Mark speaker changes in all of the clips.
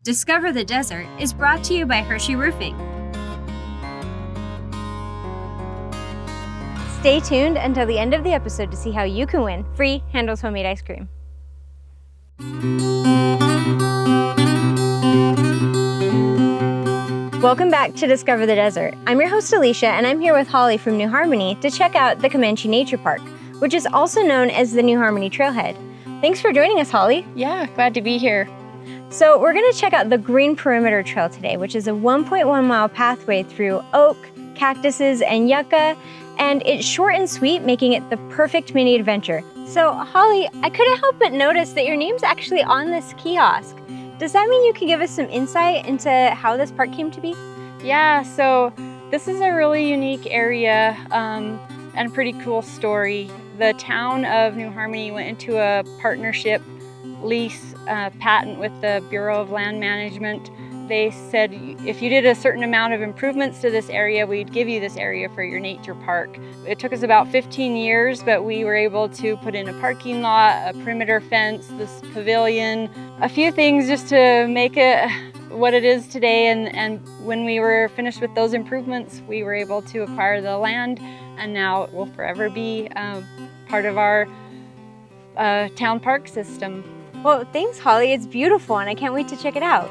Speaker 1: Discover the Desert is brought to you by Hershey Roofing. Stay tuned until the end of the episode to see how you can win free Handel's homemade ice cream. Welcome back to Discover the Desert. I'm your host Alysha, and I'm here with Holly from New Harmony to check out the Comanche Nature Park, which is also known as the New Harmony Trailhead. Thanks for joining us, Holly.
Speaker 2: Yeah, glad to be here.
Speaker 1: So we're going to check out the Green Perimeter Trail today, which is a 1.1 mile pathway through oak, cactuses, and yucca, and it's short and sweet, making it the perfect mini adventure. So Holly, I couldn't help but notice that your name's actually on this kiosk. Does that mean you can give us some insight into how this park came to be?
Speaker 2: Yeah, so this is a really unique area and a pretty cool story. The town of New Harmony went into a partnership lease patent with the Bureau of Land Management. They said if you did a certain amount of improvements to this area, we'd give you this area for your nature park. It took us about 15 years, but we were able to put in a parking lot, a perimeter fence, this pavilion, a few things just to make it what it is today. And when we were finished with those improvements, we were able to acquire the land, and now it will forever be part of our town park system.
Speaker 1: Well, thanks, Holly. It's beautiful, and I can't wait to check it out.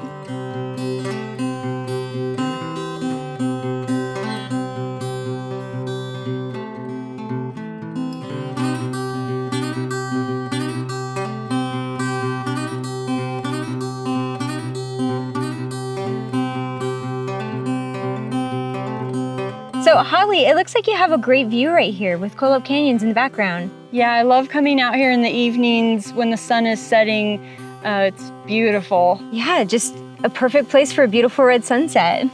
Speaker 1: So Holly, it looks like you have a great view right here with Coal Canyons in the background.
Speaker 2: Yeah, I love coming out here in the evenings when the sun is setting. It's beautiful.
Speaker 1: Yeah, just a perfect place for a beautiful red sunset.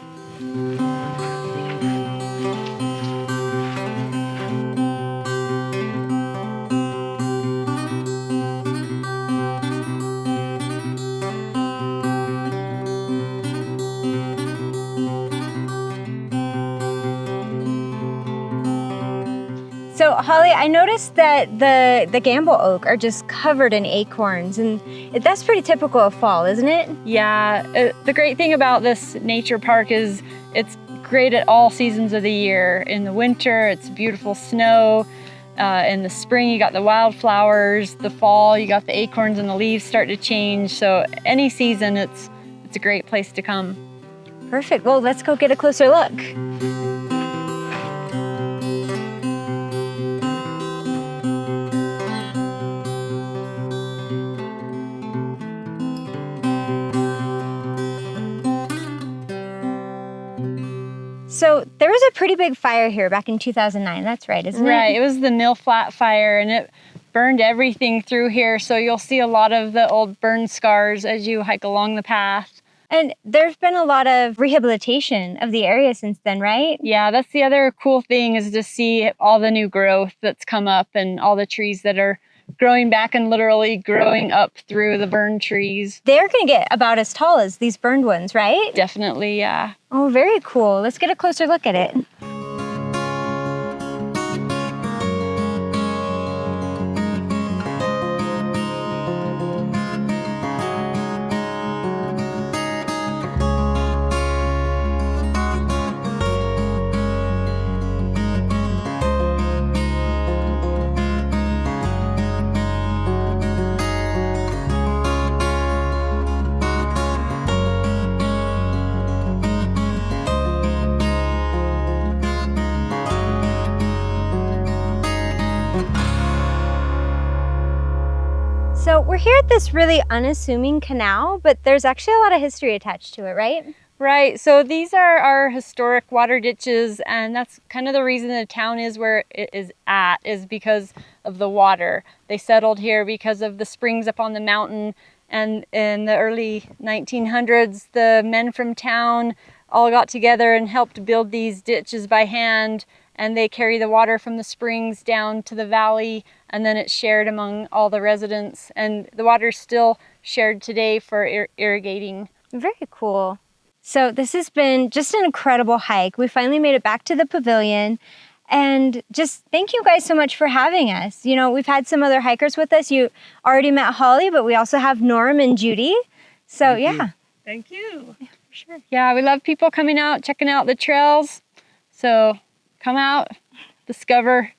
Speaker 1: So Holly, I noticed that the gamble oak are just covered in acorns, and that's pretty typical of fall, isn't it?
Speaker 2: Yeah, the great thing about this nature park is it's great at all seasons of the year. In the winter, it's beautiful snow. In the spring, you got the wildflowers. The fall, you got the acorns and the leaves start to change. So any season, it's a great place to come.
Speaker 1: Perfect. Well, let's go get a closer look. So there was a pretty big fire here back in 2009. That's right, isn't it?
Speaker 2: Right. It was the Mill Flat Fire, and it burned everything through here. So you'll see a lot of the old burn scars as you hike along the path.
Speaker 1: And there's been a lot of rehabilitation of the area since then, right?
Speaker 2: Yeah, that's the other cool thing, is to see all the new growth that's come up and all the trees that are growing back and literally growing up through the burned trees.
Speaker 1: They're going to get about as tall as these burned ones, right?
Speaker 2: Definitely, yeah.
Speaker 1: Oh, very cool. Let's get a closer look at it. So we're here at this really unassuming canal, but there's actually a lot of history attached to it, right?
Speaker 2: Right, so these are our historic water ditches, and that's kind of the reason the town is where it is at, is because of the water. They settled here because of the springs up on the mountain, and in the early 1900s, the men from town all got together and helped build these ditches by hand, and they carry the water from the springs down to the valley, and then it's shared among all the residents, and the water's still shared today for irrigating.
Speaker 1: Very cool. So this has been just an incredible hike. We finally made it back to the pavilion, and just thank you guys so much for having us. You know, we've had some other hikers with us. You already met Holly, but we also have Norm and Judy. So yeah,
Speaker 2: Thank you. Yeah, for sure. Yeah, we love people coming out, checking out the trails. So come out, discover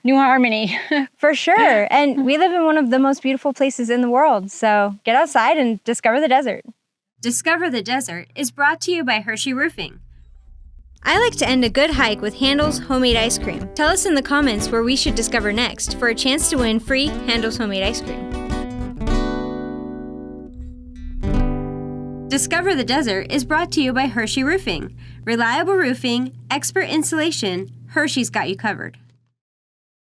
Speaker 2: New Harmony.
Speaker 1: For sure. And we live in one of the most beautiful places in the world. So get outside and discover the desert. Discover the Desert is brought to you by Hershey Roofing. I like to end a good hike with Handel's homemade ice cream. Tell us in the comments where we should discover next for a chance to win free Handel's homemade ice cream. Discover the Desert is brought to you by Hershey Roofing. Reliable roofing, expert installation, Hershey's got you covered.